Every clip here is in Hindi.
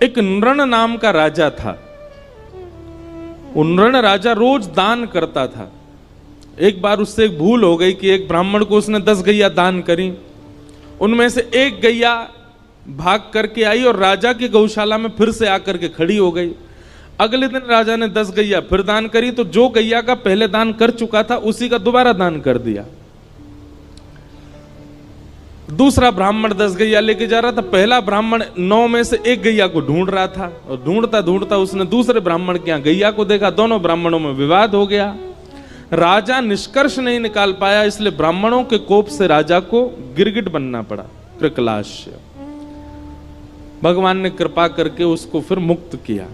एक नृण नाम का राजा था। वो नृण राजा रोज दान करता था। एक बार उससे एक भूल हो गई कि एक ब्राह्मण को उसने 10 गैया दान करी, उनमें से एक गैया भाग करके आई और राजा की गौशाला में फिर से आकर के खड़ी हो गई। अगले दिन राजा ने 10 गैया फिर दान करी, तो जो गैया का पहले दान कर चुका था उसी का दोबारा दान कर दिया। दूसरा ब्राह्मण 10 गैया लेके जा रहा था। पहला ब्राह्मण 9 में से एक गैया को ढूंढ रहा था और ढूंढता ढूंढता उसने दूसरे ब्राह्मण के यहां गैया को देखा। दोनों ब्राह्मणों में विवाद हो गया। राजा निष्कर्ष नहीं निकाल पाया, इसलिए ब्राह्मणों के कोप से राजा को गिरगिट बनना पड़ा, कृकलाश्य। भगवान ने कृपा करके उसको फिर मुक्त किया।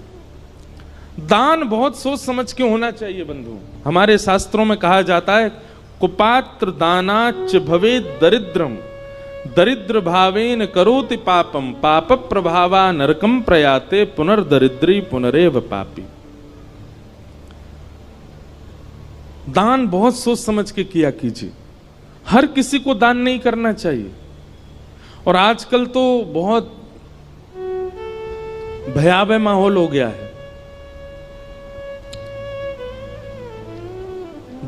दान बहुत सोच समझ के होना चाहिए बंधु। हमारे शास्त्रों में कहा जाता है, कुपात्र दानाच भवे दरिद्रम, दरिद्र भावेन करोति पापम, पाप प्रभावा नरकम प्रयाते, पुनर्दरिद्री पुनरेव पापी। दान बहुत सोच समझ के किया कीजिए। हर किसी को दान नहीं करना चाहिए। और आजकल तो बहुत भयावह माहौल हो गया है।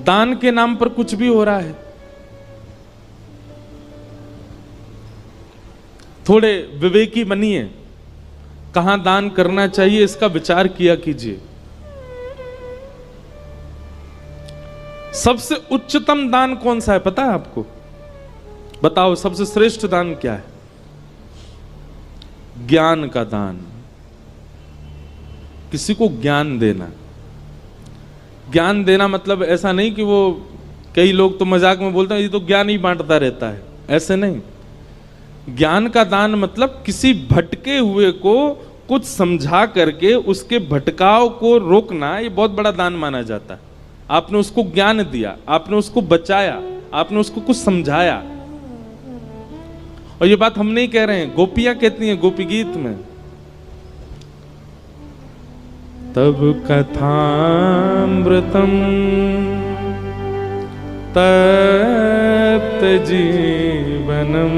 दान के नाम पर कुछ भी हो रहा है। थोड़े विवेकी बनिए, कहां दान करना चाहिए इसका विचार किया कीजिए। सबसे उच्चतम दान कौन सा है पता है आपको? बताओ, सबसे श्रेष्ठ दान क्या है? ज्ञान का दान। किसी को ज्ञान देना। ज्ञान देना मतलब ऐसा नहीं कि वो, कई लोग तो मजाक में बोलते हैं ये तो ज्ञान ही बांटता रहता है, ऐसे नहीं। ज्ञान का दान मतलब किसी भटके हुए को कुछ समझा करके उसके भटकाव को रोकना, ये बहुत बड़ा दान माना जाता है। आपने उसको ज्ञान दिया, आपने उसको बचाया, आपने उसको कुछ समझाया। और ये बात हम नहीं कह रहे हैं, गोपियां कहती हैं गोपी गीत में, तब कथामृतम तप्त जीवनम,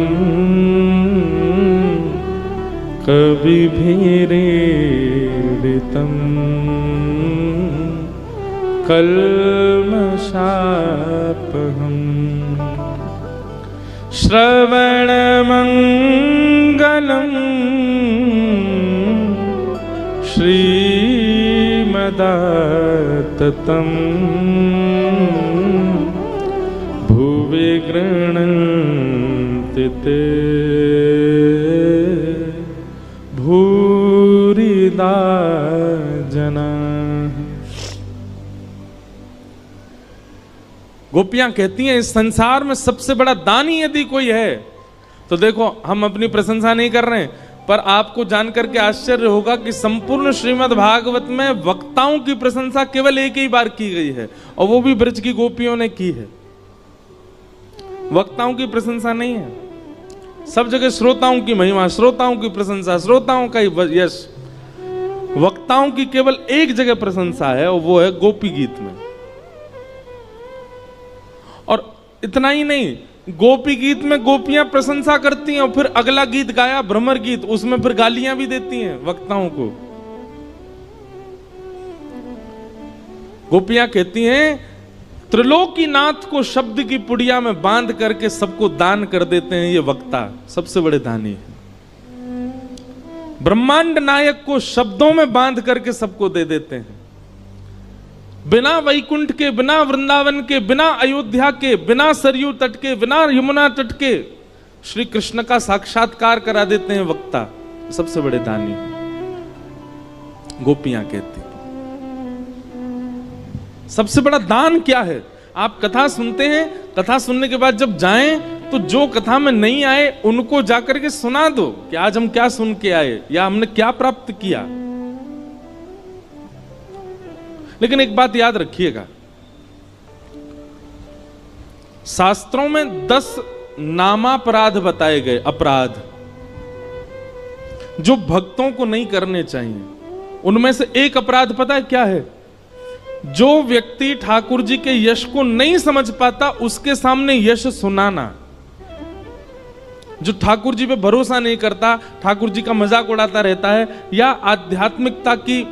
कवि भीरीडितम कल्मषापहम, श्रवणमंगलम श्रीमदाततं, भुवि गृह्णन्ति ते भूरिदा जनाः। गोपियां कहती हैं इस संसार में सबसे बड़ा दानी यदि कोई है तो देखो, हम अपनी प्रशंसा नहीं कर रहे हैं, पर आपको जानकर के आश्चर्य होगा कि संपूर्ण श्रीमद् भागवत में वक्ताओं की प्रशंसा केवल एक ही बार की गई है, और वो भी ब्रज की गोपियों ने की है। वक्ताओं की प्रशंसा नहीं है। सब जगह श्रोताओं की महिमा, श्रोताओं की प्रशंसा, श्रोताओं का यश। वक्ताओं की केवल एक जगह प्रशंसा है, और वो है गोपी गीत में। और इतना ही नहीं, गोपी गीत में गोपियां प्रशंसा करती हैं और फिर अगला गीत गाया भ्रमर गीत, उसमें फिर गालियां भी देती हैं वक्ताओं को। गोपियां कहती हैं त्रिलोकीनाथ को शब्द की पुड़िया में बांध करके सबको दान कर देते हैं ये वक्ता, सबसे बड़े दानी है। ब्रह्मांड नायक को शब्दों में बांध करके सबको दे देते हैं। बिना वैकुंठ के, बिना वृंदावन के, बिना अयोध्या के, बिना सरयू तट के, बिना यमुना तट के श्री कृष्ण का साक्षात्कार करा देते हैं वक्ता, सबसे बड़े दानी। गोपियां कहती सबसे बड़ा दान क्या है? आप कथा सुनते हैं, कथा सुनने के बाद जब जाएं तो जो कथा में नहीं आए उनको जाकर के सुना दो कि आज हम क्या सुन के आए या हमने क्या प्राप्त किया। लेकिन एक बात याद रखिएगा, शास्त्रों में 10 नामापराध बताए गए, अपराध जो भक्तों को नहीं करने चाहिए। उनमें से एक अपराध पता है क्या है? जो व्यक्ति ठाकुर जी के यश को नहीं समझ पाता उसके सामने यश सुनाना। जो ठाकुर जी पे भरोसा नहीं करता, ठाकुर जी का मजाक उड़ाता रहता है या आध्यात्मिकता की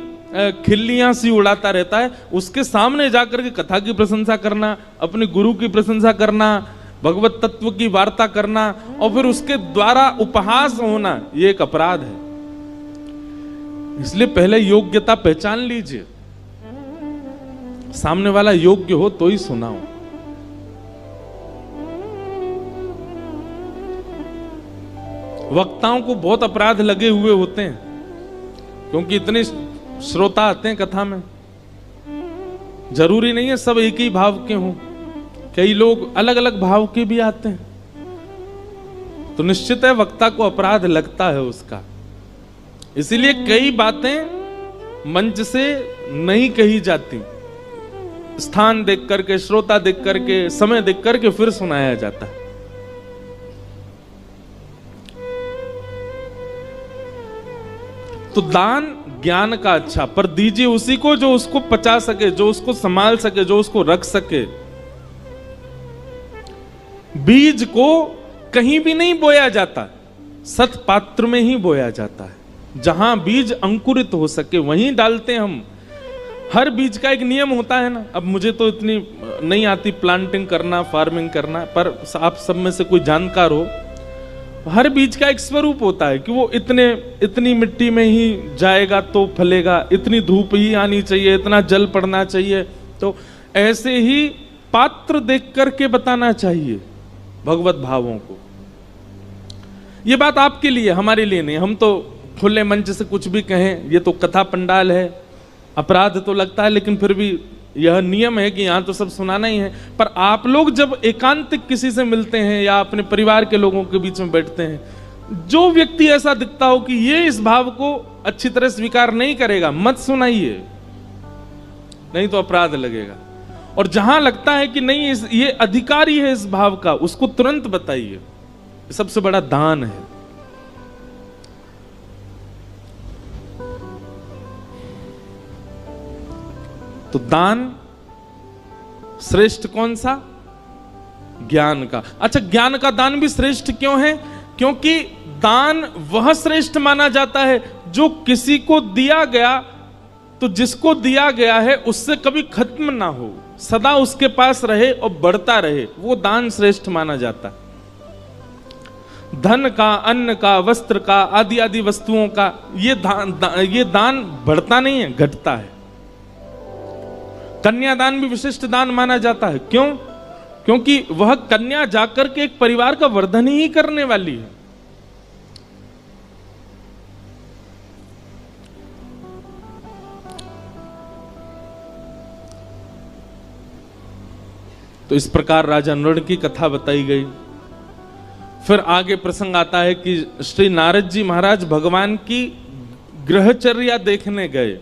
खिल्लियां सी उड़ाता रहता है, उसके सामने जाकर के कथा की प्रशंसा करना, अपने गुरु की प्रशंसा करना, भगवत तत्व की वार्ता करना और फिर उसके द्वारा उपहास होना, ये एक अपराध है। इसलिए पहले योग्यता पहचान लीजिए, सामने वाला योग्य हो तो ही सुनाओ। वक्ताओं को बहुत अपराध लगे हुए होते हैं, क्योंकि इतने श्रोता आते हैं कथा में। जरूरी नहीं है सब एक ही भाव के हों, कई लोग अलग अलग भाव के भी आते हैं, तो निश्चित है वक्ता को अपराध लगता है उसका। इसीलिए कई बातें मंच से नहीं कही जाती, स्थान देख करके, श्रोता देख करके, समय देख करके फिर सुनाया जाता है। तो दान ज्ञान का अच्छा, पर दीजिए उसी को जो उसको पचा सके, जो उसको संभाल सके, जो उसको रख सके। बीज को कहीं भी नहीं बोया जाता, सत पात्र में ही बोया जाता है। जहां बीज अंकुरित हो सके वहीं डालते हैं हम। हर बीज का एक नियम होता है ना। अब मुझे तो इतनी नहीं आती प्लांटिंग करना, फार्मिंग करना, पर आप सब में से कोई जानकार हो, हर बीज का एक स्वरूप होता है कि वो इतनी मिट्टी में ही जाएगा तो फलेगा, इतनी धूप ही आनी चाहिए, इतना जल पड़ना चाहिए। तो ऐसे ही पात्र देख करके बताना चाहिए भगवत भावों को। ये बात आपके लिए, हमारे लिए नहीं। हम तो खुले मंच से कुछ भी कहें, ये तो कथा पंडाल है, अपराध तो लगता है, लेकिन फिर भी यह नियम है कि यहां तो सब सुनाना ही है। पर आप लोग जब एकांतिक किसी से मिलते हैं या अपने परिवार के लोगों के बीच में बैठते हैं, जो व्यक्ति ऐसा दिखता हो कि ये इस भाव को अच्छी तरह स्वीकार नहीं करेगा, मत सुनाइए, नहीं तो अपराध लगेगा। और जहां लगता है कि नहीं ये अधिकारी है इस भाव का, उसको तुरंत बताइए। सबसे बड़ा दान है। तो दान श्रेष्ठ कौन सा? ज्ञान का। अच्छा, ज्ञान का दान भी श्रेष्ठ क्यों है? क्योंकि दान वह श्रेष्ठ माना जाता है जो किसी को दिया गया, तो जिसको दिया गया है उससे कभी खत्म ना हो, सदा उसके पास रहे और बढ़ता रहे, वो दान श्रेष्ठ माना जाता है। धन का, अन्न का, वस्त्र का, आदि आदि वस्तुओं का ये दान बढ़ता नहीं है, घटता है। कन्यादान भी विशिष्ट दान माना जाता है। क्यों? क्योंकि वह कन्या जाकर के एक परिवार का वर्धन ही करने वाली है। तो इस प्रकार राजा नृण की कथा बताई गई। फिर आगे प्रसंग आता है कि श्री नारद जी महाराज भगवान की गृहचर्या देखने गए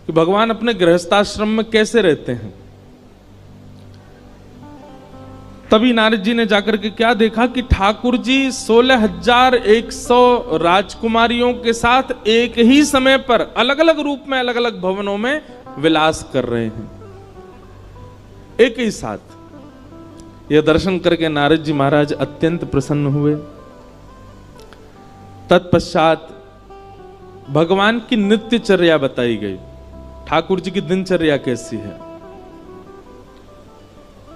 कि भगवान अपने गृहस्थाश्रम में कैसे रहते हैं। तभी नारद जी ने जाकर के क्या देखा कि ठाकुर जी 16,100 राजकुमारियों के साथ एक ही समय पर अलग अलग रूप में, अलग अलग भवनों में विलास कर रहे हैं, एक ही साथ। यह दर्शन करके नारद जी महाराज अत्यंत प्रसन्न हुए। तत्पश्चात भगवान की नित्यचर्या बताई गई। ठाकुर जी की दिनचर्या कैसी है?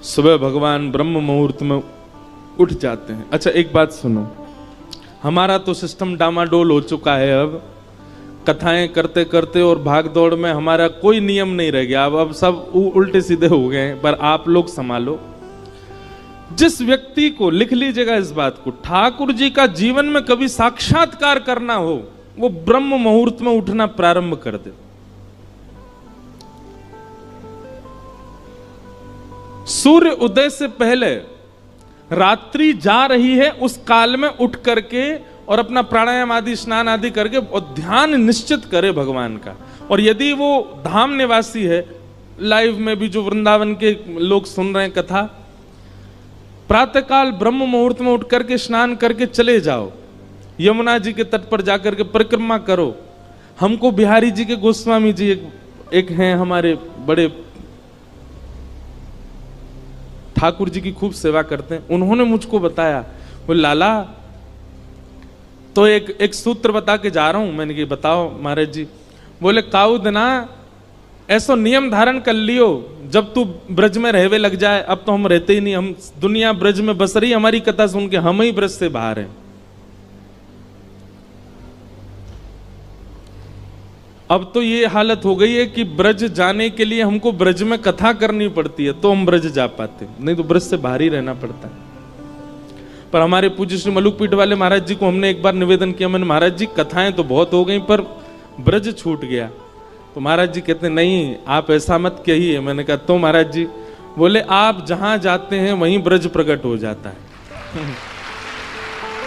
सुबह भगवान ब्रह्म मुहूर्त में उठ जाते हैं। अच्छा, एक बात सुनो, हमारा तो सिस्टम डामाडोल हो चुका है। अब कथाएं करते करते और भाग दौड़ में हमारा कोई नियम नहीं रह गया। अब सब उल्टे सीधे हो गए हैं। पर आप लोग संभालो। जिस व्यक्ति को, लिख लीजिएगा इस बात को, ठाकुर जी का जीवन में कभी साक्षात्कार करना हो, वो ब्रह्म मुहूर्त में उठना प्रारंभ कर दे। सूर्य उदय से पहले रात्रि जा रही है, उस काल में उठ करके और अपना प्राणायाम आदि, स्नान आदि करके और ध्यान निश्चित करे भगवान का। और यदि वो धाम निवासी है, लाइव में भी जो वृंदावन के लोग सुन रहे हैं कथा, प्रातःकाल ब्रह्म मुहूर्त में उठ करके स्नान करके चले जाओ, यमुना जी के तट पर जाकर के परिक्रमा करो। हमको बिहारी जी के गोस्वामी जी एक हैं हमारे बड़े, ठाकुर जी की खूब सेवा करते हैं, उन्होंने मुझको बताया, वो लाला तो एक सूत्र बता के जा रहा हूं। मैंने कि बताओ महाराज जी। बोले काउद ना ऐसो नियम धारण कर लियो, जब तू ब्रज में रहवे लग जाए। अब तो हम रहते ही नहीं, हम दुनिया ब्रज में बस रही, हमारी कथा सुन के हम ही ब्रज से बाहर हैं। अब तो ये हालत हो गई है कि ब्रज जाने के लिए हमको ब्रज में कथा करनी पड़ती है तो हम ब्रज जा पाते, नहीं तो ब्रज से बाहर ही रहना पड़ता है। पर हमारे पूज्य श्री मलुकपीठ वाले महाराज जी को हमने एक बार निवेदन किया, मैंने महाराज जी कथाएं तो बहुत हो गई पर ब्रज छूट गया। तो महाराज जी कहते नहीं आप ऐसा मत कहिए। मैंने कहा तो महाराज जी? बोले आप जहां जाते हैं वहीं ब्रज प्रकट हो जाता है।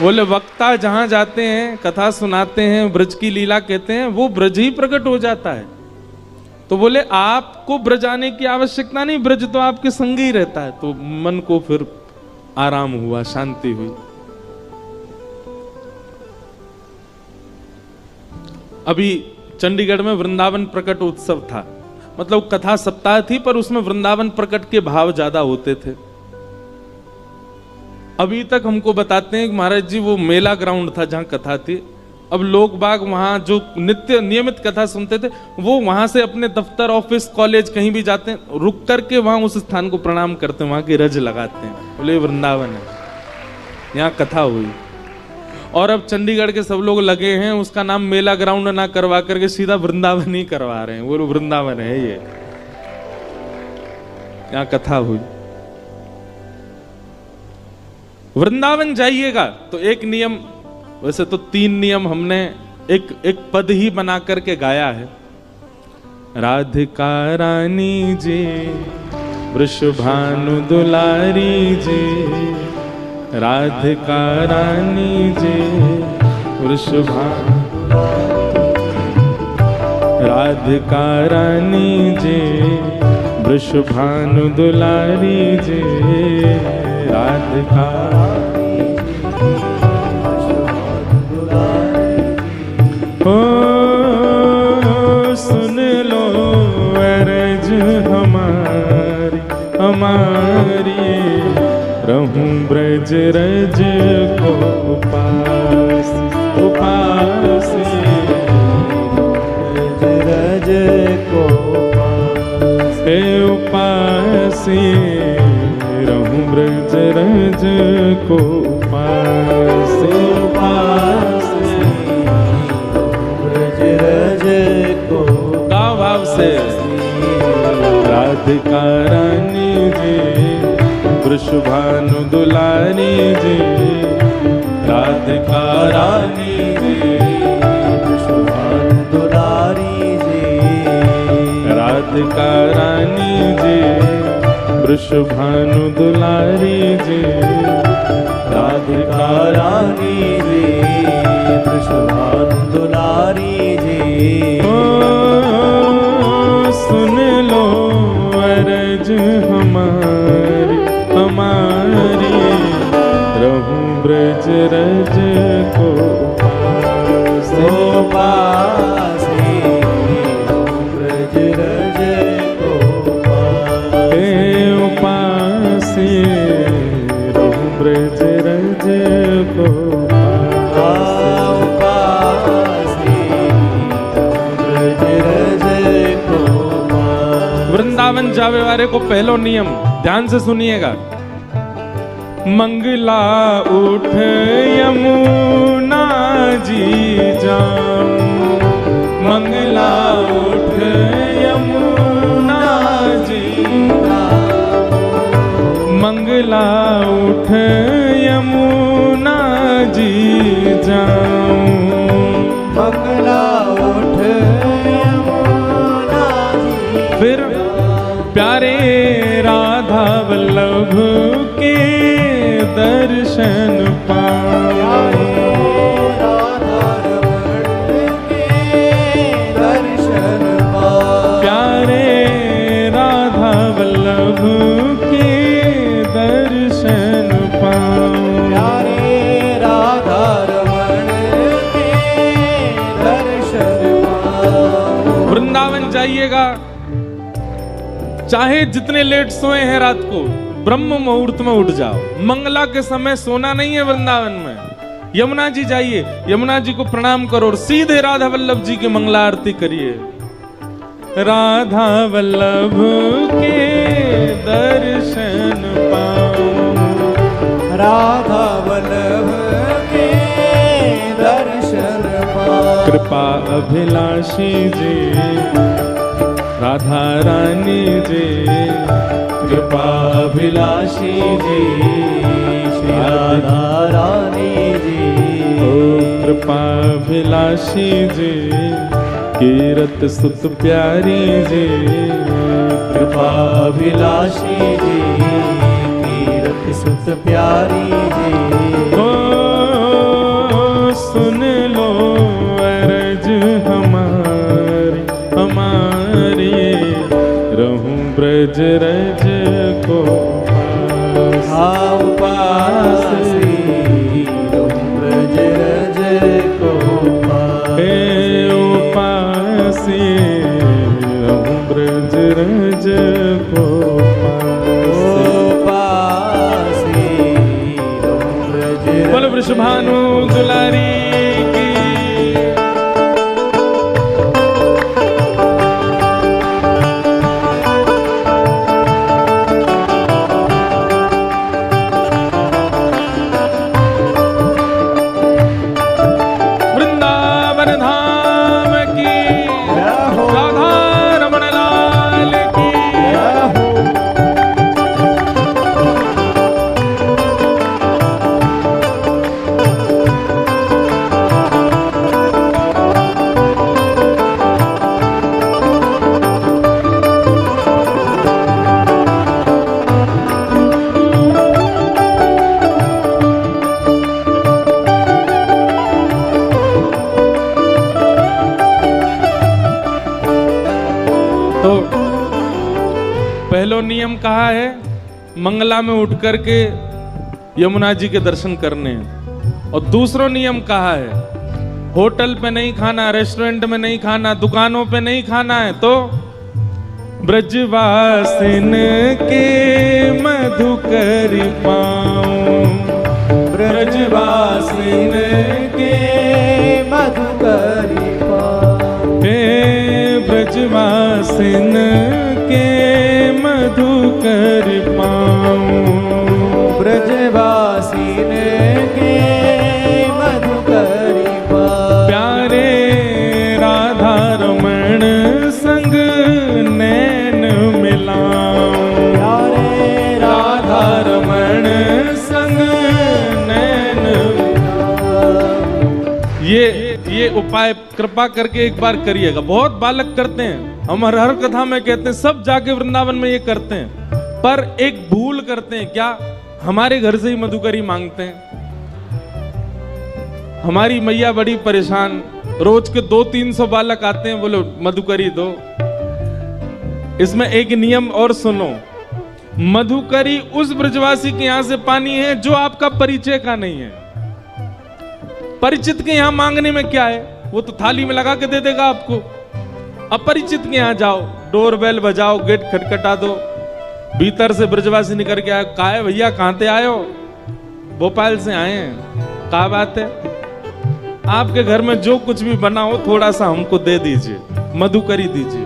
बोले वक्ता जहां जाते हैं, कथा सुनाते हैं, ब्रज की लीला कहते हैं, वो ब्रज ही प्रकट हो जाता है। तो बोले आपको ब्रज आने की आवश्यकता नहीं, ब्रज तो आपके संग ही रहता है। तो मन को फिर आराम हुआ, शांति हुई। अभी चंडीगढ़ में वृंदावन प्रकट उत्सव था, मतलब कथा सप्ताह थी पर उसमें वृंदावन प्रकट के भाव ज्यादा होते थे। अभी तक हमको बताते हैं कि महाराज जी वो मेला ग्राउंड था जहां कथा थी। अब लोग बाग वहां जो नित्य नियमित कथा सुनते थे वो वहां से अपने दफ्तर, ऑफिस, कॉलेज कहीं भी जाते हैं, रुक करके वहां उस स्थान को प्रणाम करते हैं, वहां की रज लगाते हैं। बोले वृंदावन है, यहाँ कथा हुई। और अब चंडीगढ़ के सब लोग लगे हैं उसका नाम मेला ग्राउंड ना करवा करके सीधा वृंदावन ही करवा रहे हैं। बोलो वृंदावन है ये, यहाँ कथा हुई। वृंदावन जाइएगा तो एक नियम, वैसे तो 3 नियम हमने एक पद ही बना करके गाया है। राधिका रानी जी, वृषभानु दुलारी जी, राधिका रानी जी, वृषभानु, राधिका रानी जी, वृषभानु दुलारी जी, राधिका हो सुन लो अरज हमारी हमारी, रहूं ब्रज रज को उपास उपास, ब्रज रज को उपास, रहूं ब्रज रज को उपास उपास, ब्रज रज को गाँव भाव से। राधिका रानी जी, वृषभानु दुलारी जी, राधिका रानी जी, वृषभानु दुलारी जी, राधिका रानी जी, वृषभानु दुलारी जी, राधिका रानी जी, वृषभानु दुलारी जी। ओ सुन लो अरज हमारी हमारी, रहूं ब्रज रज को उपास, ब्रज रज को उपास, रहूं ब्रज रज को उपास, ब्रज रज को। वृंदावन जावे वाले को पहलो नियम ध्यान से सुनिएगा। मंगला उठ यमुना जी जाऊं, मंगला उठ यमुना जी, मंगला उठ यमुना जी जाऊं, मंगला उठ यमुना जी। फिर प्यारे राधा वल्लभ के दर्शन पाए, प्यारे राधा वल्लभ के दर्शन पाऊं, प्यारे राधा रमण के दर्शन पाऊं। वृंदावन जाइएगा, चाहे जितने लेट सोए हैं रात को, ब्रह्म मुहूर्त में उठ जाओ। मंगला के समय सोना नहीं है वृंदावन में, यमुना जी जाइए, यमुना जी को प्रणाम करो और सीधे राधा वल्लभ जी की मंगला आरती करिए। राधा वल्लभ के दर्शन पाऊं, राधा वल्लभ के दर्शन पाऊं। कृपा अभिलाषी जी राधा रानी जी, कृपा अभिलाषी जी श्री राधा रानी जी। ओ कृपा अभिलाषी जी कीरत सुत प्यारी जी, कृपा अभिलाषी जी कीरत सुत प्यारी जी। ओ सुन लो अरज हमारी हमारी, रहूं ब्रज रज को उपासी, रहूं ब्रज रज को उपासी, रहूं ब्रज रज को उपासी, रहूं ब्रज रज। बोल वृषभानु दुलारी की। वृंदावन धाम की, राधा रमण लाल की। तो पहलो नियम कहा है, मंगला में उठ करके यमुना जी के दर्शन करने हैं। और दूसरो नियम कहा है, होटल पे नहीं खाना, रेस्टोरेंट में नहीं खाना, दुकानों पे नहीं खाना है। तो ब्रजवासिन के मधुकर पाऊं, ब्रजवासिन के मधुकर पाऊं। हे ब्रजवासिन के मधुकर पाऊं, ब्रजवासिन के मधुकर पाऊं। प्यारे राधा रमण संग नैन मिलाऊं, प्यारे राधा रमण संग नैन। ये उपाय कृपा करके एक बार करिएगा। बहुत बालक करते हैं, हम हर कथा में कहते हैं, सब जाके वृंदावन में ये करते हैं, पर एक भूल करते हैं। क्या? हमारे घर से ही मधुकरी मांगते हैं। हमारी मैया बड़ी परेशान, रोज के 200-300 बालक आते हैं, बोलो मधुकरी दो। इसमें एक नियम और सुनो, मधुकरी उस ब्रजवासी के यहां से पानी है जो आपका परिचय का नहीं है। परिचित के यहां मांगने में क्या है, वो तो थाली में लगा के दे देगा आपको। अपरिचित के यहां जाओ, डोर बेल बजाओ, गेट खटखटा दो, भीतर से ब्रजवासी निकल के आए, कहा है भैया कहां से आए हो? भोपाल से आए हैं। क्या बात है? आपके घर में जो कुछ भी बना हो थोड़ा सा हमको दे दीजिए, मधुकरी दीजिए।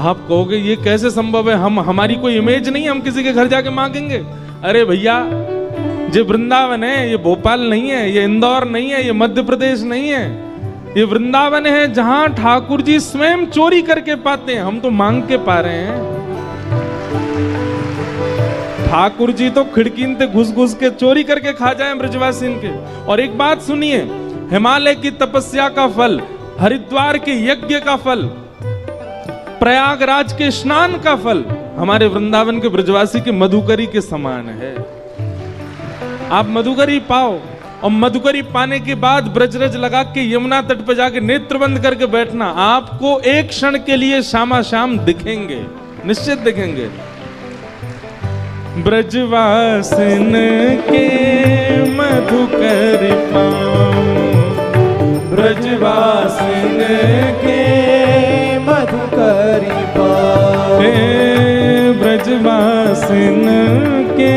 आप कहोगे ये कैसे संभव है, हमारी कोई इमेज नहीं है, हम किसी के घर जाके मांगेंगे? अरे भैया, ये वृंदावन है, ये भोपाल नहीं है, ये इंदौर नहीं है, ये मध्य प्रदेश नहीं है, ये वृंदावन है जहां ठाकुर जी स्वयं चोरी करके पाते हैं। हम तो मांग के पा रहे हैं। ठाकुर जी तो खिड़की से घुस घुस के चोरी करके खा जाए ब्रजवासी के। और एक बात सुनिए, हिमालय की तपस्या का फल, हरिद्वार के यज्ञ का फल, प्रयागराज के स्नान का फल हमारे वृंदावन के ब्रजवासी के मधुकरी के समान है। आप मधुकरी पाओ, और मधुकरी पाने के बाद ब्रजरज लगा के यमुना तट पर जाके नेत्र बंद करके बैठना, आपको एक क्षण के लिए शामा शाम दिखेंगे, निश्चित दिखेंगे। ब्रजवासिन के मधुकर पाऊं, ब्रजवासिन के मधुकर पाऊं। ब्रजवासिन के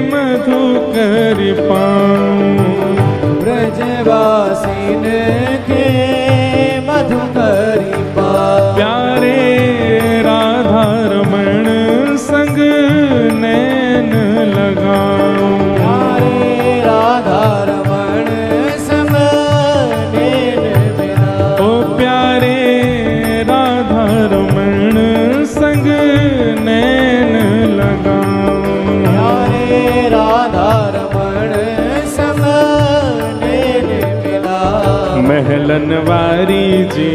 मधुकर पाऊं। वारी जी,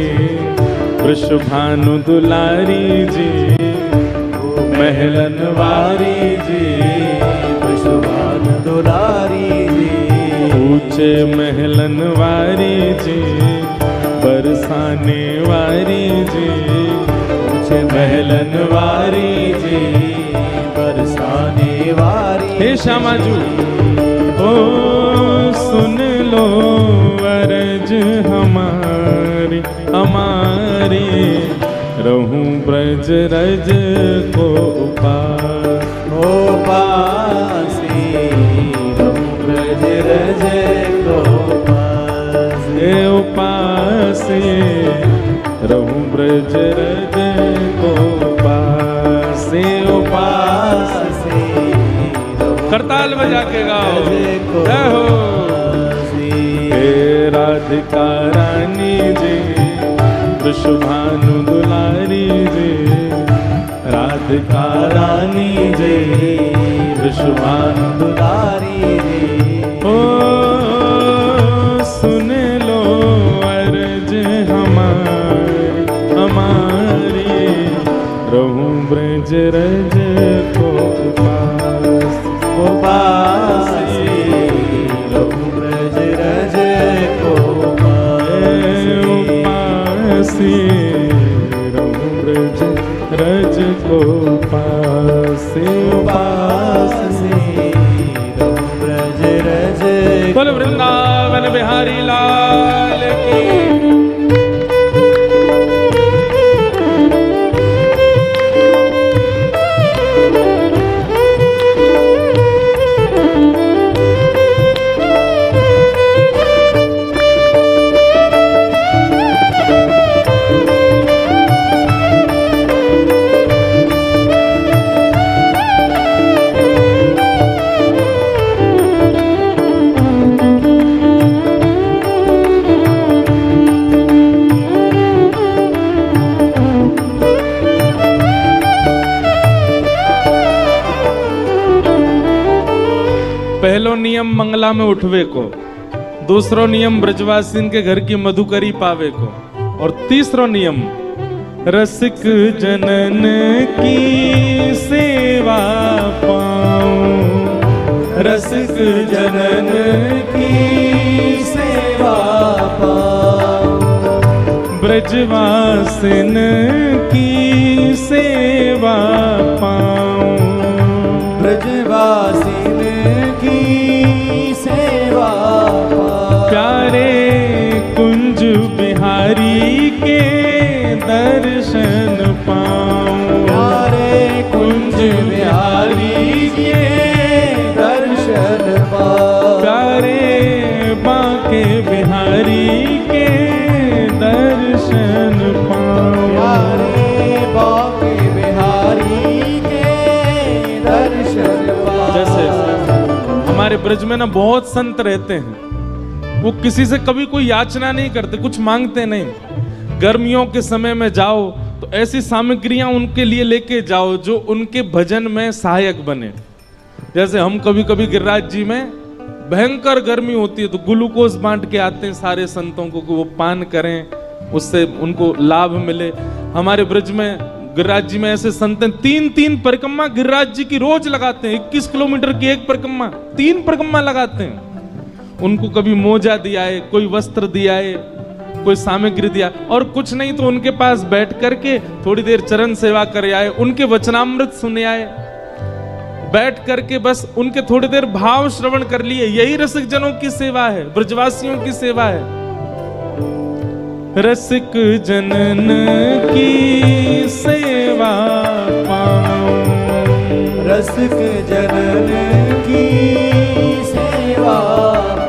वृषभानु दुलारी जी, महलन वारी जी, वृषभानु दुलारी जी, ऊंचे महलन वारी जी, बरसाने वारी जी, ऊंचे महलन वारी जी, बरसाने वारी। हे श्यामाजू, ओ सुन लो अरज हमारी हमारी, रहूं ब्रज रज को उपास। उपासी रहूं ब्रज रज को उपास। हे उपासी रहूं ब्रज रज को उपास। उपासी करताल बजा के गाओ, जय हो। हे राधिका रानी जी, वृषभानु दुलारी जी, राधिका रानी जी, वृषभानु दुलारी जी। ओ सुन लो अर्ज हमारी हमारी, रहूं ब्रज रज को उपास। उपासी रहूं ब्रज रज को उपास। उपासी रहूं ब्रज रज को उपास। उपासी रहूं ब्रज रज। बोल वृंदावन बिहारी लाल की। पहलो नियम मंगला में उठवे को, दूसरो नियम ब्रजवासीन के घर की मधुकरी पावे को, और तीसरो नियम रसिक जनन की सेवा पाऊं। रसिक जनन की सेवा पाऊं। ब्रजवासिन की सेवा पाऊं। ब्रजवासिन की सेवा पाऊं। प्यारे कुंज बिहारी के दर्शन पाऊं। प्यारे कुंज बिहारी के दर्शन पाऊं। प्यारे बांके बिहारी के दर्शन पाऊं। प्यारे बांके बिहारी के दर्शन पाऊं। जैसे हमारे ब्रज में ना बहुत संत रहते हैं, वो किसी से कभी कोई याचना नहीं करते, कुछ मांगते नहीं। गर्मियों के समय में जाओ तो ऐसी सामग्रियां उनके लिए लेके जाओ जो उनके भजन में सहायक बने। जैसे हम कभी कभी गिरिराज जी में भयंकर गर्मी होती है तो ग्लूकोज बांट के आते हैं सारे संतों को कि वो पान करें, उससे उनको लाभ मिले। हमारे ब्रज में गिरिराज जी में ऐसे संत हैं, 3 परिक्रमा गिरिराज जी की रोज लगाते हैं। 21 किलोमीटर की एक परिक्रमा, 3 परिक्रमा लगाते हैं। उनको कभी मोजा दिया है, कोई वस्त्र दिया है, कोई सामग्री दिया, और कुछ नहीं तो उनके पास बैठ करके थोड़ी देर चरण सेवा कर आए, उनके वचनामृत सुने आए, बैठ करके बस उनके थोड़ी देर भाव श्रवण कर लिए। यही रसिक जनों की सेवा है, ब्रजवासियों की सेवा है। रसिक जनन की सेवा पाऊं। रसिक जनन की सेवा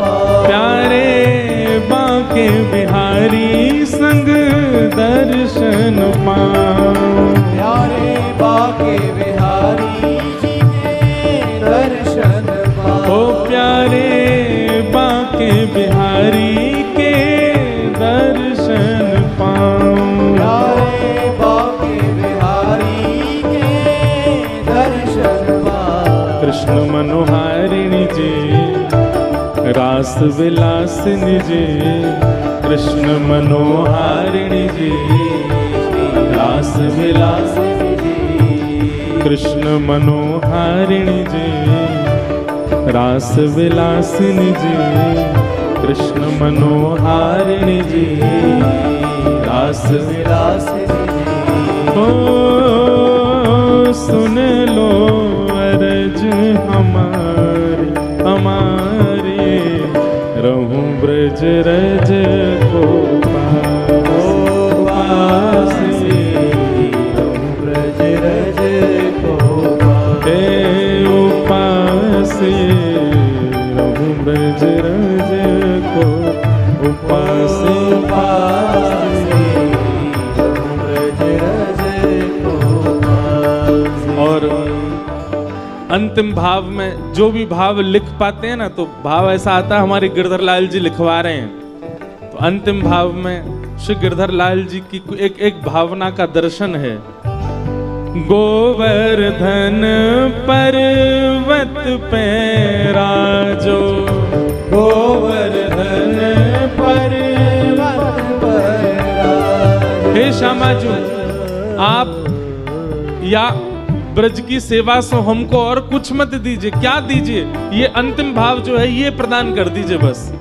पाऊं। प्यारे बांके बिहारी संग दर्शन पाऊं। प्यारे बांके बिहारी जी के दर्शन पाऊं। ओ प्यारे बांके बिहारी के दर्शन पाऊं। प्यारे बांके बिहारी के दर्शन पाऊं। कृष्ण मनोहारिणी जी, रास विलासिनी जी, कृष्ण मनोहारिणी जी, रास विलासिनी जी। कृष्ण मनोहारिणी जी, रास विलासिनी जी। कृष्ण मनोहारिणी जी, रास विलासिनी जी। ओ सुन लो अरज हमारी हमारी, रहूं ब्रज रज को पासी, रहूं ब्रज रज को उपासी, रहूं ब्रज रज को उपासी। और अंतिम भाव में जो भी भाव लिख पाते हैं ना, तो भाव ऐसा आता है, हमारे गिरधर लाल जी लिखवा रहे हैं। तो अंतिम भाव में श्री गिरधर लाल जी की एक भावना का दर्शन है। गोवर्धन पर्वत पे राजो, गोवर्धन पर्वत पर राजो। हे श्यामा जी, आप या ब्रज की सेवा से हमको और कुछ मत दीजिए, क्या दीजिए, ये अंतिम भाव जो है ये प्रदान कर दीजिए बस।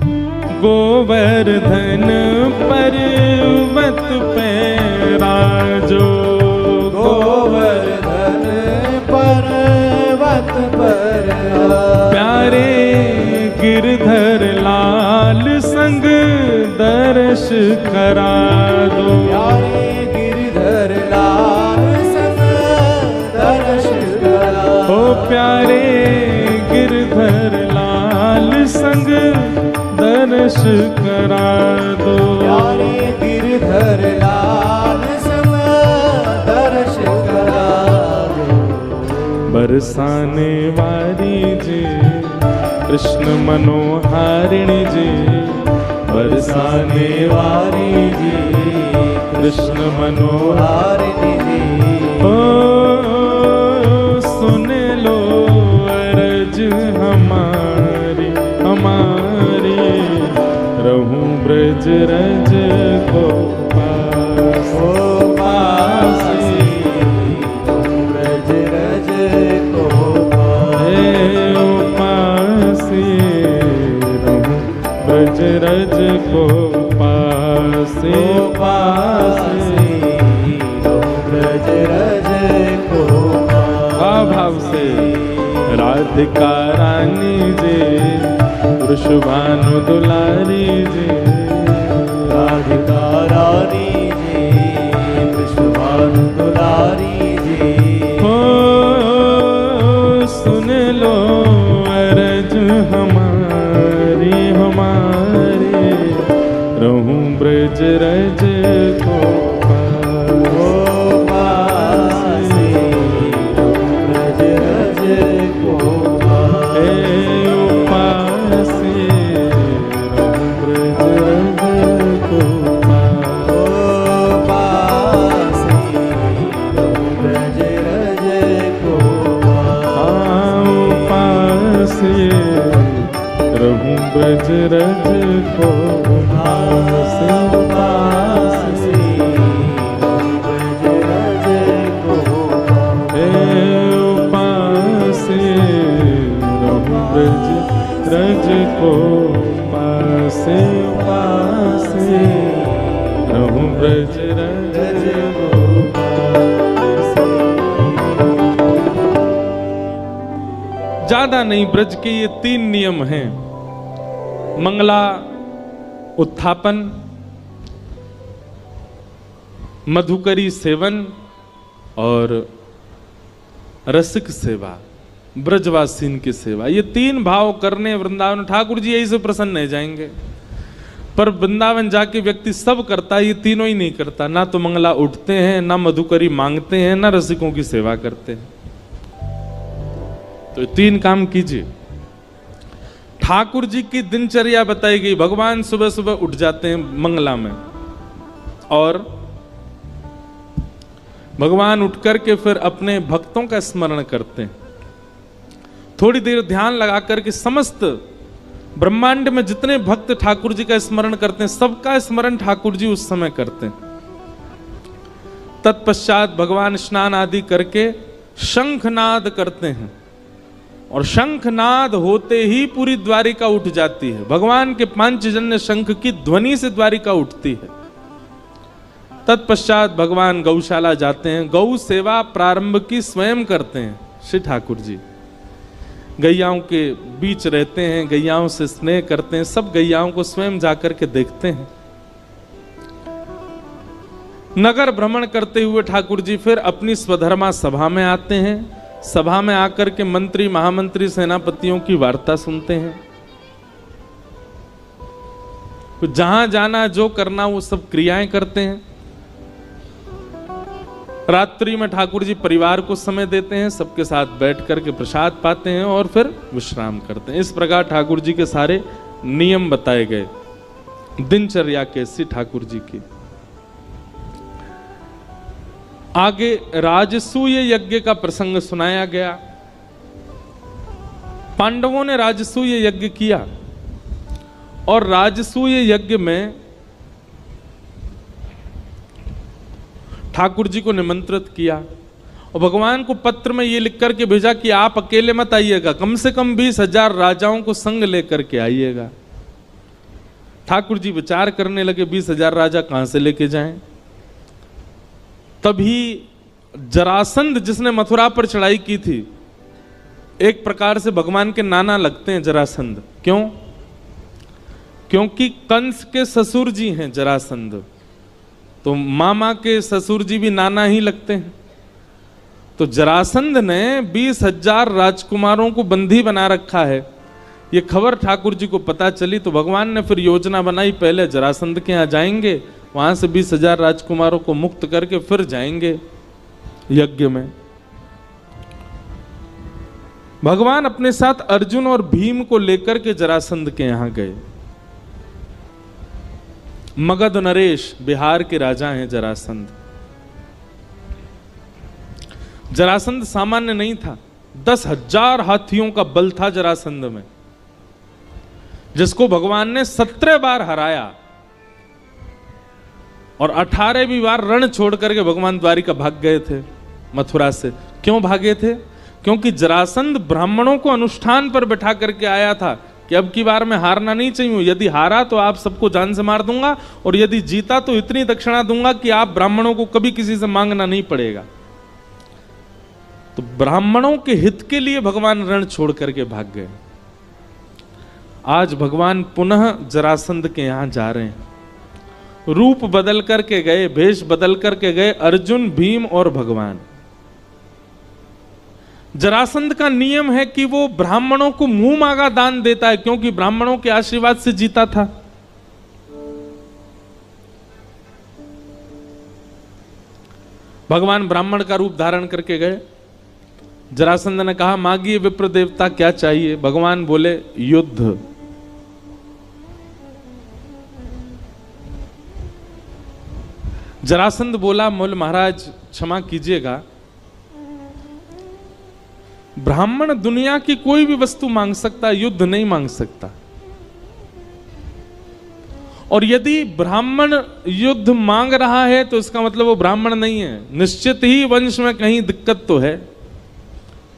गोवर्धन पर्वत पे राजो, गोवर्धन पर्वत पर प्यारे गिरधर लाल संग दर्श करा दो। प्यारे गिरधर लाल संग दर्श करा दो। ओ प्यारे गिरधर लाल संग दर्श करा दो। प्यारे गिरधर लाल संग दर्श करा दो। बरसाने वाली जी, कृष्ण मनोहारिणी जी। बरसाने वाली जी, कृष्ण मनोहारिणी जी। ओ सुन लो अरज हमारी हमारी, रहूं ब्रज रज को पासी, ब्रज रज को पासी, रहूं ब्रज रज को पासी पासी। ब्रज रज को भाव से राधिका रानी जी, वृषभानु दुलारी जी। राधिका रानी जी, वृषभानु दुलारी जी। हो सुन लो अरज हमारी हमारी, रहूं ब्रज रज को पासी, ब्रज रज को उपासी, रहूं ब्रज रज को पासी, ब्रज रज को उपासी, रहूं ब्रज रज को पासी पासी। ब्रज रज को उपासी, रहूं ब्रज रज को पासी पासी, रहूं ब्रज रज को पासी। ज्यादा नहीं, ब्रज के ये 3 नियम हैं। मंगला उत्थापन, मधुकरी सेवन और रसिक सेवा, ब्रजवासीन की सेवा। ये 3 भाव करने वृंदावन, ठाकुर जी यही से प्रसन्न हो जाएंगे। पर वृंदावन जाके व्यक्ति सब करता है, ये तीनों ही नहीं करता। ना तो मंगला उठते हैं, ना मधुकरी मांगते हैं, ना रसिकों की सेवा करते हैं। तो 3 काम कीजिए। ठाकुर जी की दिनचर्या बताई गई। भगवान सुबह सुबह उठ जाते हैं मंगला में, और भगवान उठ करके फिर अपने भक्तों का स्मरण करते हैं। थोड़ी देर ध्यान लगा करके समस्त ब्रह्मांड में जितने भक्त ठाकुर जी का स्मरण करते हैं, सबका स्मरण ठाकुर जी उस समय करते हैं। तत्पश्चात भगवान स्नान आदि करके शंखनाद करते हैं, और शंखनाद होते ही पूरी द्वारिका उठ जाती है। भगवान के पांचजन्य शंख की ध्वनि से द्वारिका उठती है। तत्पश्चात भगवान गौशाला जाते हैं, गौ सेवा प्रारंभ की स्वयं करते हैं श्री ठाकुर जी। गैयाओं के बीच रहते हैं, गैयाओं से स्नेह करते हैं, सब गैयाओं को स्वयं जाकर के देखते हैं। नगर भ्रमण करते हुए ठाकुर जी फिर अपनी स्वधर्मा सभा में आते हैं। सभा में आकर के मंत्री, महामंत्री, सेनापतियों की वार्ता सुनते हैं। जहां जाना, जो करना, वो सब क्रियाएं करते हैं। रात्रि में ठाकुर जी परिवार को समय देते हैं, सबके साथ बैठ करके प्रसाद पाते हैं और फिर विश्राम करते हैं। इस प्रकार ठाकुर जी के सारे नियम बताए गए दिनचर्या कैसी ठाकुर जी की। आगे राजसूय यज्ञ का प्रसंग सुनाया गया। पांडवों ने राजसूय यज्ञ किया और राजसूय यज्ञ में ठाकुर जी को निमंत्रित किया और भगवान को पत्र में ये लिख करके भेजा कि आप अकेले मत आइएगा, कम से कम 20,000 राजाओं को संग लेकर के आइएगा। ठाकुर जी विचार करने लगे 20,000 राजा कहां से लेके जाएं। तभी जरासंध, जिसने मथुरा पर चढ़ाई की थी, एक प्रकार से भगवान के नाना लगते हैं जरासंध। क्यों? क्योंकि कंस के ससुर जी हैं जरासंध, तो मामा के ससुर जी भी नाना ही लगते हैं। तो जरासंध ने 20,000 राजकुमारों को बंदी बना रखा है। ये खबर ठाकुर जी को पता चली तो भगवान ने फिर योजना बनाई, पहले जरासंध के यहाँ जाएंगे, वहां से 20,000 राजकुमारों को मुक्त करके फिर जाएंगे यज्ञ में। भगवान अपने साथ अर्जुन और भीम को लेकर के जरासंध के यहां गए। मगध नरेश, बिहार के राजा हैं जरासंध। जरासंध सामान्य नहीं था, 10,000 हाथियों का बल था जरासंध में, जिसको भगवान ने 17 बार हराया और 18वीं बार रण छोड़ करके भगवान द्वारिका भाग गए थे मथुरा से। क्यों भागे थे? क्योंकि जरासंध ब्राह्मणों को अनुष्ठान पर बैठा करके आया था कि अब की बार मैं हारना नहीं चाहिए, यदि हारा तो आप सबको जान से मार दूंगा, और यदि जीता तो इतनी दक्षिणा दूंगा कि आप ब्राह्मणों को कभी किसी से मांगना नहीं पड़ेगा। तो ब्राह्मणों के हित के लिए भगवान रण छोड़ करके भाग गए। आज भगवान पुनः जरासंध के यहां जा रहे हैं। रूप बदल करके गए, भेष बदल करके गए अर्जुन, भीम और भगवान। जरासंध का नियम है कि वो ब्राह्मणों को मुंह मांगा दान देता है, क्योंकि ब्राह्मणों के आशीर्वाद से जीता था। भगवान ब्राह्मण का रूप धारण करके गए। जरासंध ने कहा, मांगिए विप्र देवता, क्या चाहिए? भगवान बोले, युद्ध। जरासंध बोला, मोल महाराज क्षमा कीजिएगा, ब्राह्मण दुनिया की कोई भी वस्तु मांग सकता, युद्ध नहीं मांग सकता। और यदि ब्राह्मण युद्ध मांग रहा है तो इसका मतलब वो ब्राह्मण नहीं है। निश्चित ही वंश में कहीं दिक्कत तो है,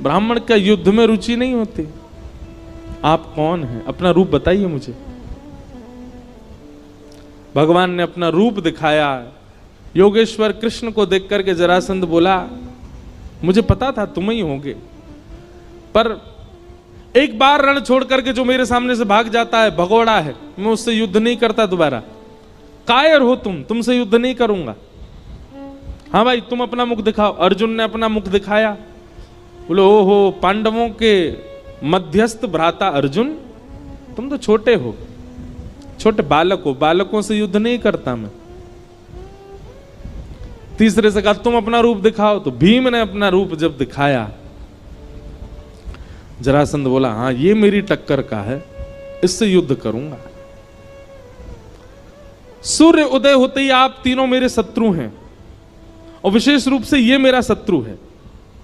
ब्राह्मण का युद्ध में रुचि नहीं होती। आप कौन हैं? अपना रूप बताइए मुझे। भगवान ने अपना रूप दिखाया। योगेश्वर कृष्ण को देख करके जरासंध बोला, मुझे पता था तुम ही होगे, पर एक बार रण छोड़ करके जो मेरे सामने से भाग जाता है, भगोड़ा है, मैं उससे युद्ध नहीं करता दोबारा। कायर हो तुमसे युद्ध नहीं करूंगा। हाँ भाई, तुम अपना मुख दिखाओ। अर्जुन ने अपना मुख दिखाया। बोले, ओहो, पांडवों के मध्यस्थ भ्राता अर्जुन, तुम तो छोटे हो, छोटे बालक हो, बालकों से युद्ध नहीं करता मैं। तीसरे से कहा, तुम अपना रूप दिखाओ। तो भीम ने अपना रूप जब दिखाया, जरासंध बोला, हाँ ये मेरी टक्कर का है, इससे युद्ध करूंगा। सूर्य उदय होते ही आप तीनों मेरे शत्रु हैं, और विशेष रूप से ये मेरा शत्रु है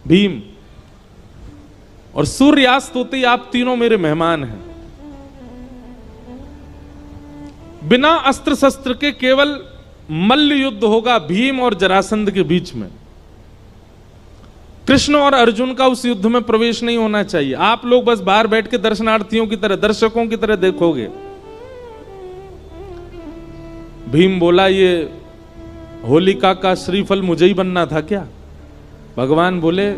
भीम, और सूर्यास्त होते ही आप तीनों मेरे मेहमान हैं। बिना अस्त्र शस्त्र के केवल मल्ल युद्ध होगा भीम और जरासंध के बीच में। कृष्ण और अर्जुन का उस युद्ध में प्रवेश नहीं होना चाहिए। आप लोग बस बाहर बैठ के दर्शनार्थियों की तरह, दर्शकों की तरह देखोगे। भीम बोला, ये होलिका का श्रीफल मुझे ही बनना था क्या? भगवान बोले,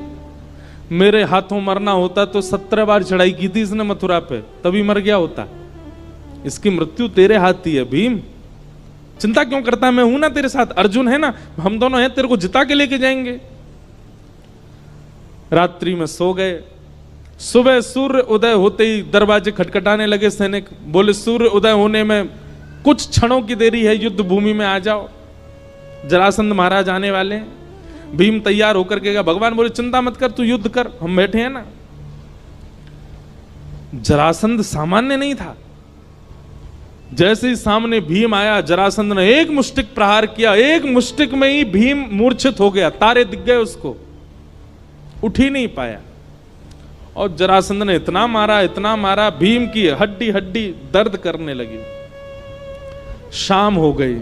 मेरे हाथों मरना होता तो 17 बार चढ़ाई की थी इसने मथुरा पे, तभी मर गया होता। इसकी मृत्यु तेरे हाथ ही है भीम, चिंता क्यों करता है? मैं हूं ना तेरे साथ, अर्जुन है ना, हम दोनों हैं, तेरे को जिता के लेके जाएंगे। रात्रि में सो गए। सुबह सूर्य उदय होते ही दरवाजे खटखटाने लगे। सैनिक बोले, सूर्य उदय होने में कुछ क्षणों की देरी है, युद्ध भूमि में आ जाओ, जरासंध महाराज आने वाले हैं। भीम तैयार होकर के गया। भगवान बोले, चिंता मत कर, तू युद्ध कर, हम बैठे हैं ना। जरासंध सामान्य नहीं था। जैसे ही सामने भीम आया, जरासंध ने एक मुष्टिक प्रहार किया। एक मुष्टिक में ही भीम मूर्छित हो गया, तारे दिख गए उसको, उठ ही नहीं पाया। और जरासंध ने इतना मारा, भीम की हड्डी हड्डी दर्द करने लगी। शाम हो गई।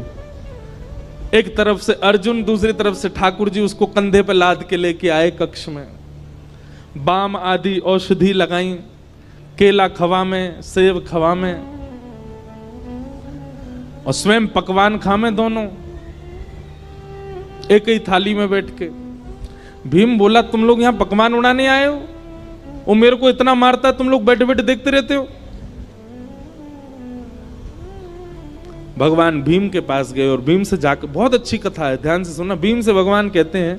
एक तरफ से अर्जुन, दूसरी तरफ से ठाकुर जी उसको कंधे पे लाद के लेके आए कक्ष में। बाम आदि औषधि लगाई, केला खवा में, सेब खवा में, और स्वयं पकवान खामे दोनों एक ही थाली में बैठ के। भीम बोला, तुम लोग यहां पकवान उड़ाने आए हो? वो मेरे को इतना मारता, तुम लोग बैठे बैठे देखते रहते हो। भगवान भीम के पास गए और भीम से जाकर, बहुत अच्छी कथा है, ध्यान से सुनना। भीम से भगवान कहते हैं,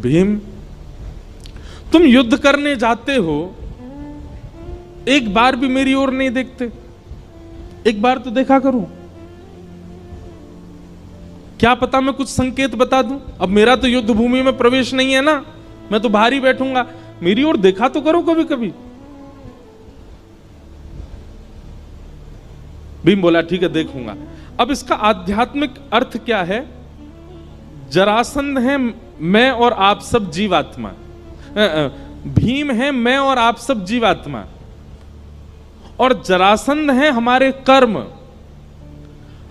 भीम तुम युद्ध करने जाते हो, एक बार भी मेरी ओर नहीं देखते, एक बार तो देखा करो। क्या पता मैं कुछ संकेत बता दूं? अब मेरा तो युद्ध भूमि में प्रवेश नहीं है ना, मैं तो बाहर ही बैठूंगा, मेरी ओर देखा तो करो कभी कभी। भीम बोला, ठीक है देखूंगा। अब इसका आध्यात्मिक अर्थ क्या है? जरासंध है मैं और आप सब जीवात्मा, भीम है मैं और आप सब जीवात्मा, और जरासंध है हमारे कर्म।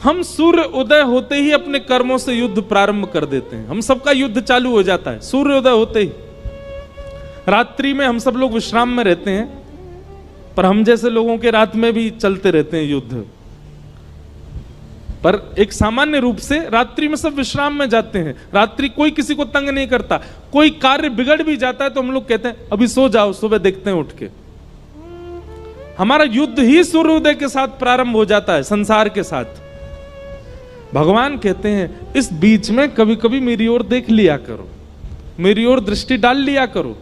हम सूर्य उदय होते ही अपने कर्मों से युद्ध प्रारंभ कर देते हैं। हम सबका युद्ध चालू हो जाता है सूर्य उदय होते ही। रात्रि में हम सब लोग विश्राम में रहते हैं, पर हम जैसे लोगों के रात में भी चलते रहते हैं युद्ध। पर एक सामान्य रूप से रात्रि में सब विश्राम में जाते हैं। रात्रि कोई किसी को तंग नहीं करता। कोई कार्य बिगड़ भी जाता है तो हम लोग कहते हैं अभी सो जाओ, सुबह देखते हैं उठ के। हमारा युद्ध ही सूर्योदय के साथ प्रारंभ हो जाता है, संसार के साथ। भगवान कहते हैं इस बीच में कभी कभी मेरी ओर देख लिया करो, मेरी ओर दृष्टि डाल लिया करो।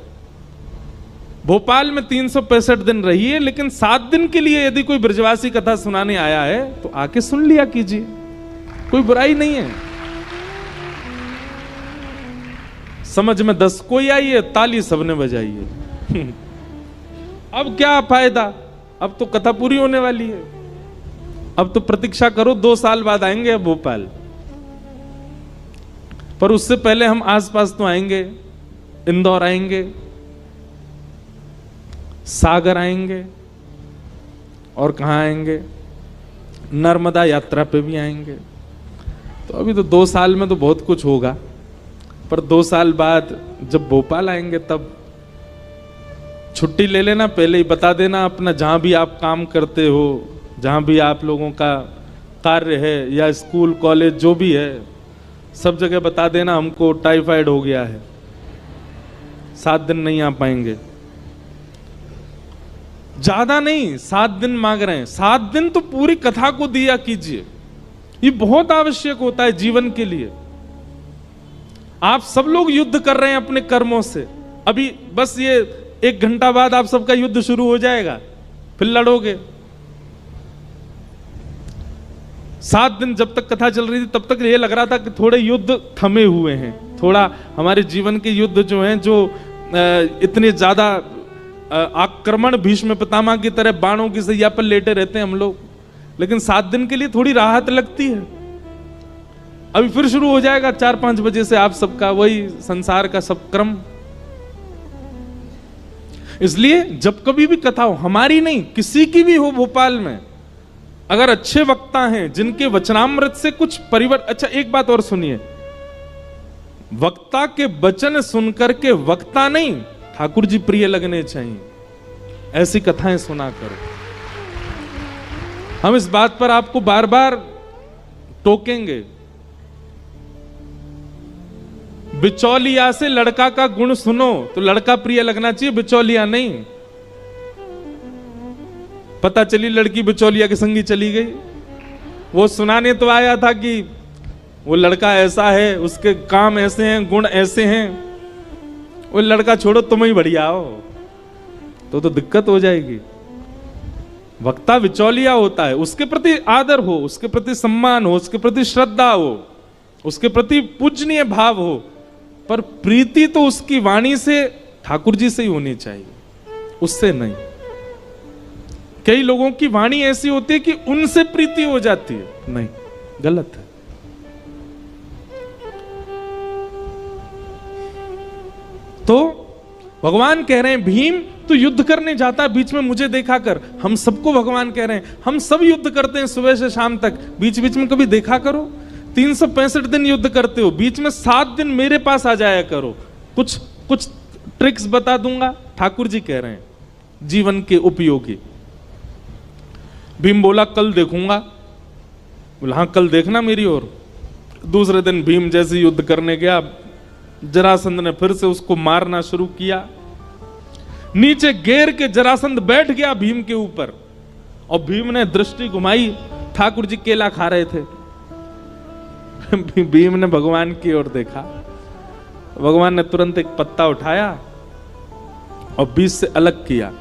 भोपाल में 365 दिन रहिए, लेकिन 7 दिन के लिए यदि कोई ब्रजवासी कथा सुनाने आया है तो आके सुन लिया कीजिए, कोई बुराई नहीं है। समझ में 10 कोई आई है, ताली सबने बजाई है। अब क्या फायदा, अब तो कथा पूरी होने वाली है। अब तो प्रतीक्षा करो, 2 साल बाद आएंगे अब भोपाल, पर उससे पहले हम आसपास तो आएंगे। इंदौर आएंगे, सागर आएंगे, और कहां आएंगे, नर्मदा यात्रा पे भी आएंगे। तो अभी तो 2 साल में तो बहुत कुछ होगा, पर 2 साल बाद जब भोपाल आएंगे तब छुट्टी ले लेना, पहले ही बता देना अपना, जहां भी आप काम करते हो, जहां भी आप लोगों का कार्य है या स्कूल कॉलेज जो भी है, सब जगह बता देना हमको टाइफाइड हो गया है, 7 दिन नहीं आ पाएंगे। ज्यादा नहीं, 7 दिन मांग रहे हैं, 7 दिन तो पूरी कथा को दिया कीजिए। ये बहुत आवश्यक होता है जीवन के लिए। आप सब लोग युद्ध कर रहे हैं अपने कर्मों से। अभी बस ये 1 घंटा बाद आप सबका युद्ध शुरू हो जाएगा, फिर लड़ोगे। 7 दिन जब तक कथा चल रही थी तब तक ये लग रहा था कि थोड़े युद्ध थमे हुए हैं, थोड़ा हमारे जीवन के युद्ध जो हैं, जो इतने ज्यादा आक्रमण भीष्म पितामह की तरह बाणों की सैया पर लेटे रहते हैं हम लोग, लेकिन 7 दिन के लिए थोड़ी राहत लगती है। अभी फिर शुरू हो जाएगा 4-5 बजे से आप सबका वही संसार का सब क्रम। इसलिए जब कभी भी कथा हो, हमारी नहीं किसी की भी हो भोपाल में, अगर अच्छे वक्ता हैं जिनके वचनामृत से कुछ परिवर्तन। अच्छा एक बात और सुनिए, वक्ता के वचन सुनकर के वक्ता नहीं ठाकुर जी प्रिय लगने चाहिए, ऐसी कथाएं सुना करो। हम इस बात पर आपको बार बार टोकेंगे। बिचौलिया से लड़का का गुण सुनो तो लड़का प्रिय लगना चाहिए, बिचौलिया नहीं। पता चली लड़की बिचौलिया के संगी चली गई, वो सुनाने तो आया था कि वो लड़का ऐसा है, उसके काम ऐसे हैं, गुण ऐसे हैं। वो लड़का छोड़ो, तुम ही बढ़िया हो, तो दिक्कत हो जाएगी। वक्ता बिचौलिया होता है, उसके प्रति आदर हो, उसके प्रति सम्मान हो, उसके प्रति श्रद्धा हो, उसके प्रति पूजनीय भाव हो, पर प्रीति तो उसकी वाणी से ठाकुर जी से ही होनी चाहिए, उससे नहीं। कई लोगों की वाणी ऐसी होती है कि उनसे प्रीति हो जाती है, नहीं, गलत है। तो भगवान कह रहे हैं भीम तू युद्ध करने जाता है, बीच में मुझे देखा कर। हम सबको भगवान कह रहे हैं, हम सब युद्ध करते हैं सुबह से शाम तक, बीच बीच में कभी देखा करो। 365 दिन युद्ध करते हो, बीच में 7 दिन मेरे पास आ जाया करो, कुछ ट्रिक्स बता दूंगा। ठाकुर जी कह रहे हैं जीवन के उपयोगी। भीम बोला कल देखूंगा। बोला हाँ कल देखना मेरी ओर। दूसरे दिन भीम जैसे युद्ध करने गया, जरासंध ने फिर से उसको मारना शुरू किया। नीचे घेर के जरासंध बैठ गया भीम के ऊपर, और भीम ने दृष्टि घुमाई, ठाकुर जी केला खा रहे थे। भीम ने भगवान की ओर देखा, भगवान ने तुरंत एक पत्ता उठाया और बीच से अलग किया।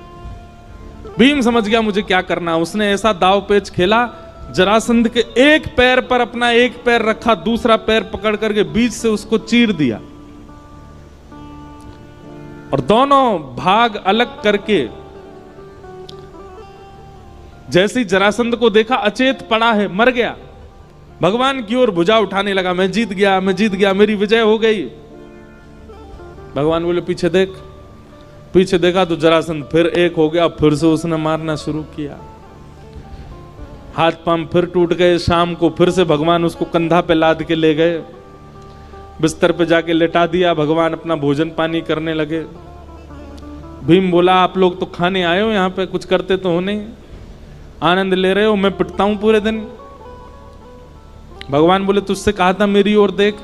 भीम समझ गया मुझे क्या करना। उसने ऐसा दाव पेच खेला, जरासंध के एक पैर पर अपना एक पैर रखा, दूसरा पैर पकड़ करके बीच से उसको चीर दिया, और दोनों भाग अलग करके जैसे ही जरासंध को देखा अचेत पड़ा है, मर गया, भगवान की ओर भुजा उठाने लगा, मैं जीत गया, मैं जीत गया, मेरी विजय हो गई। भगवान बोले पीछे देख। पीछे देखा तो जरासंध फिर एक हो गया, फिर से उसने मारना शुरू किया। हाथ पांव फिर टूट गए। शाम को फिर से भगवान उसको कंधा पे लाद के ले गए, बिस्तर पे जाके लेटा दिया। भगवान अपना भोजन पानी करने लगे। भीम बोला आप लोग तो खाने आए हो, यहाँ पे कुछ करते तो हो नहीं, आनंद ले रहे हो, मैं पिटता हूं पूरे दिन। भगवान बोले तुझसे कहा था मेरी ओर देख,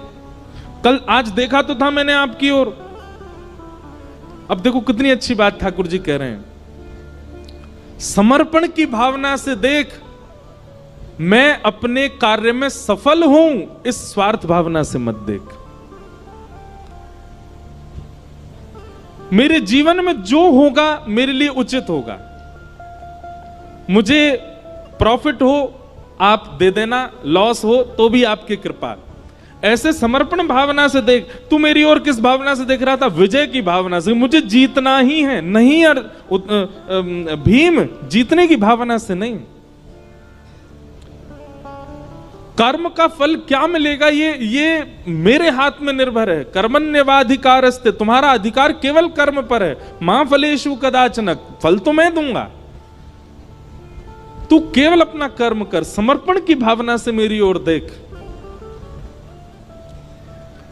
कल आज देखा तो था मैंने आपकी ओर। अब देखो कितनी अच्छी बात ठाकुर जी कह रहे हैं, समर्पण की भावना से देख, मैं अपने कार्य में सफल हूं, इस स्वार्थ भावना से मत देख। मेरे जीवन में जो होगा मेरे लिए उचित होगा, मुझे प्रॉफिट हो आप दे देना, लॉस हो तो भी आपकी कृपा। ऐसे समर्पण भावना से देख। तू मेरी ओर किस भावना से देख रहा था? विजय की भावना से, मुझे जीतना ही है। नहीं यार भीम, जीतने की भावना से नहीं। कर्म का फल क्या मिलेगा ये मेरे हाथ में निर्भर है। कर्मण्येवाधिकारस्ते, तुम्हारा अधिकार केवल कर्म पर है। मां फलेषु कदाचन, फल तो मैं दूंगा, तू केवल अपना कर्म कर। समर्पण की भावना से मेरी ओर देख,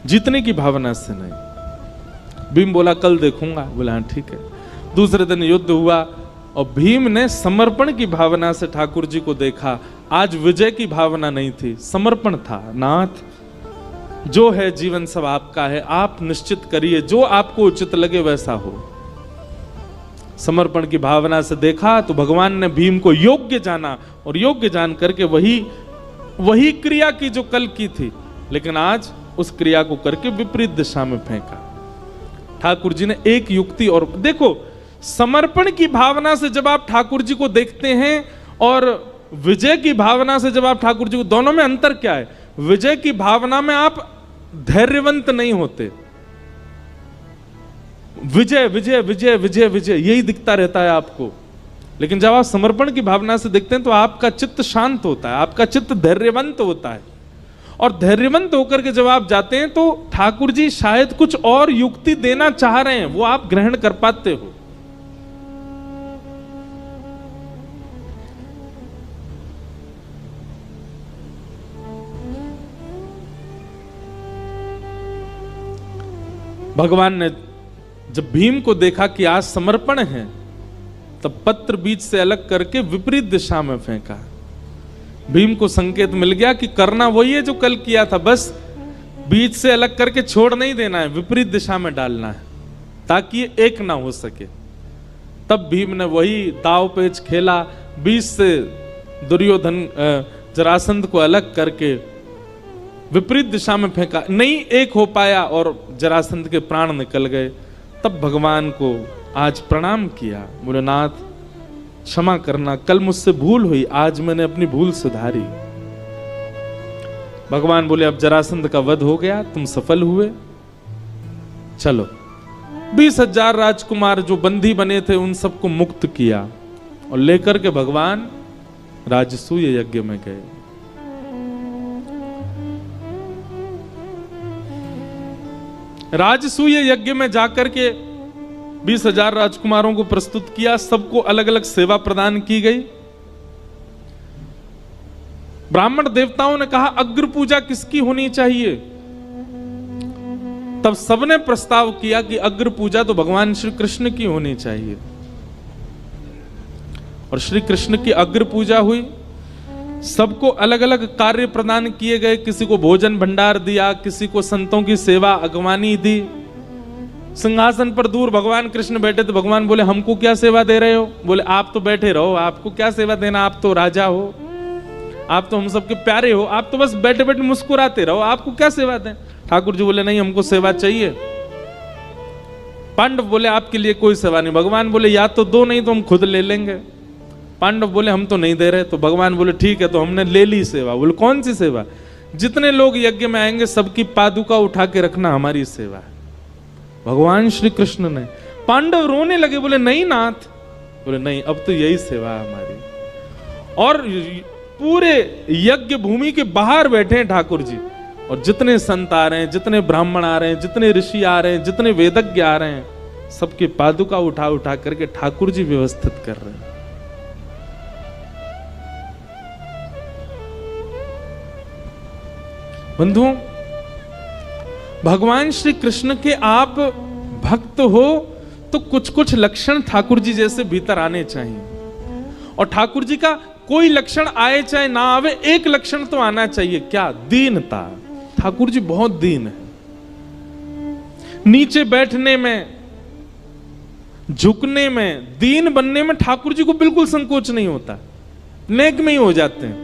जीतने की भावना से नहीं। भीम बोला कल देखूंगा। बोला हाँ ठीक है। दूसरे दिन युद्ध हुआ और भीम ने समर्पण की भावना से ठाकुर जी को देखा। आज विजय की भावना नहीं थी, समर्पण था। नाथ जो है जीवन सब आपका है, आप निश्चित करिए, जो आपको उचित लगे वैसा हो। समर्पण की भावना से देखा तो भगवान ने भीम को योग्य जाना, और योग्य जान करके वही क्रिया की जो कल की थी, लेकिन आज उस क्रिया को करके विपरीत दिशा में फेंका। ठाकुर जी ने एक युक्ति और देखो, समर्पण की भावना से जब आप ठाकुर जी को देखते हैं और विजय की भावना से जब आप ठाकुर जी को, दोनों में अंतर क्या है? विजय की भावना में आप धैर्यवंत नहीं होते, विजय विजय विजय विजय विजय यही दिखता रहता है आपको। लेकिन जब आप समर्पण की भावना से देखते हैं तो आपका चित्त शांत होता है, आपका चित्त धैर्यवंत होता है। और धैर्यवंत होकर के जब आप जाते हैं तो ठाकुर जी शायद कुछ और युक्ति देना चाह रहे हैं, वो आप ग्रहण कर पाते हो। भगवान ने जब भीम को देखा कि आज समर्पण है, तब पत्र बीच से अलग करके विपरीत दिशा में फेंका। भीम को संकेत मिल गया कि करना वही है जो कल किया था, बस बीच से अलग करके छोड़ नहीं देना है, विपरीत दिशा में डालना है ताकि ये एक ना हो सके। तब भीम ने वही दाव पेच खेला, बीच से दुर्योधन जरासंध को अलग करके विपरीत दिशा में फेंका, नहीं एक हो पाया और जरासंध के प्राण निकल गए। तब भगवान को आज प्रणाम किया, बोले नाथ क्षमा करना, कल मुझसे भूल हुई, आज मैंने अपनी भूल सुधारी। भगवान बोले अब जरासंध का वध हो गया, तुम सफल हुए, चलो। 20,000 राजकुमार जो बंदी बने थे उन सबको मुक्त किया और लेकर के भगवान राजसूय यज्ञ में गए। राजसूय यज्ञ में जाकर के 20,000 राजकुमारों को प्रस्तुत किया, सबको अलग अलग सेवा प्रदान की गई। ब्राह्मण देवताओं ने कहा अग्र पूजा किसकी होनी चाहिए? तब सबने प्रस्ताव किया कि अग्र पूजा तो भगवान श्री कृष्ण की होनी चाहिए, और श्री कृष्ण की अग्र पूजा हुई। सबको अलग अलग कार्य प्रदान किए गए, किसी को भोजन भंडार दिया, किसी को संतों की सेवा अगवानी दी। सिंहासन पर दूर भगवान कृष्ण बैठे थे, भगवान बोले हमको क्या सेवा दे रहे हो? बोले आप तो बैठे रहो, आपको क्या सेवा देना, आप तो राजा हो, आप तो हम सबके प्यारे हो, आप तो बस बैठे बैठे मुस्कुराते रहो, आपको क्या सेवा दें? ठाकुर जी बोले नहीं हमको सेवा चाहिए। पांडव बोले आपके लिए कोई सेवा नहीं। भगवान बोले या तो दो, नहीं तो हम खुद ले लेंगे। पांडव बोले हम तो नहीं दे रहे। तो भगवान बोले ठीक है, तो हमने ले ली सेवा। बोले कौन सी सेवा? जितने लोग यज्ञ में आएंगे सबकी पादुका उठा के रखना हमारी सेवा है। भगवान श्री कृष्ण ने, पांडव रोने लगे, बोले नहीं नाथ। बोले नहीं, अब तो यही सेवा है हमारी। और पूरे यज्ञ भूमि के बाहर बैठे हैं ठाकुर जी, और जितने संत आ रहे हैं, जितने ब्राह्मण आ रहे हैं, जितने ऋषि आ रहे हैं, जितने वेदज्ञ आ रहे हैं, सबके पादुका उठा उठा करके ठाकुर जी व्यवस्थित कर रहे हैं। बंधुओं, भगवान श्री कृष्ण के आप भक्त हो तो कुछ कुछ लक्षण ठाकुर जी जैसे भीतर आने चाहिए। और ठाकुर जी का कोई लक्षण आए चाहे ना आवे, एक लक्षण तो आना चाहिए, क्या? दीनता। ठाकुर जी बहुत दीन है। नीचे बैठने में, झुकने में, दीन बनने में ठाकुर जी को बिल्कुल संकोच नहीं होता, नेक में ही हो जाते हैं।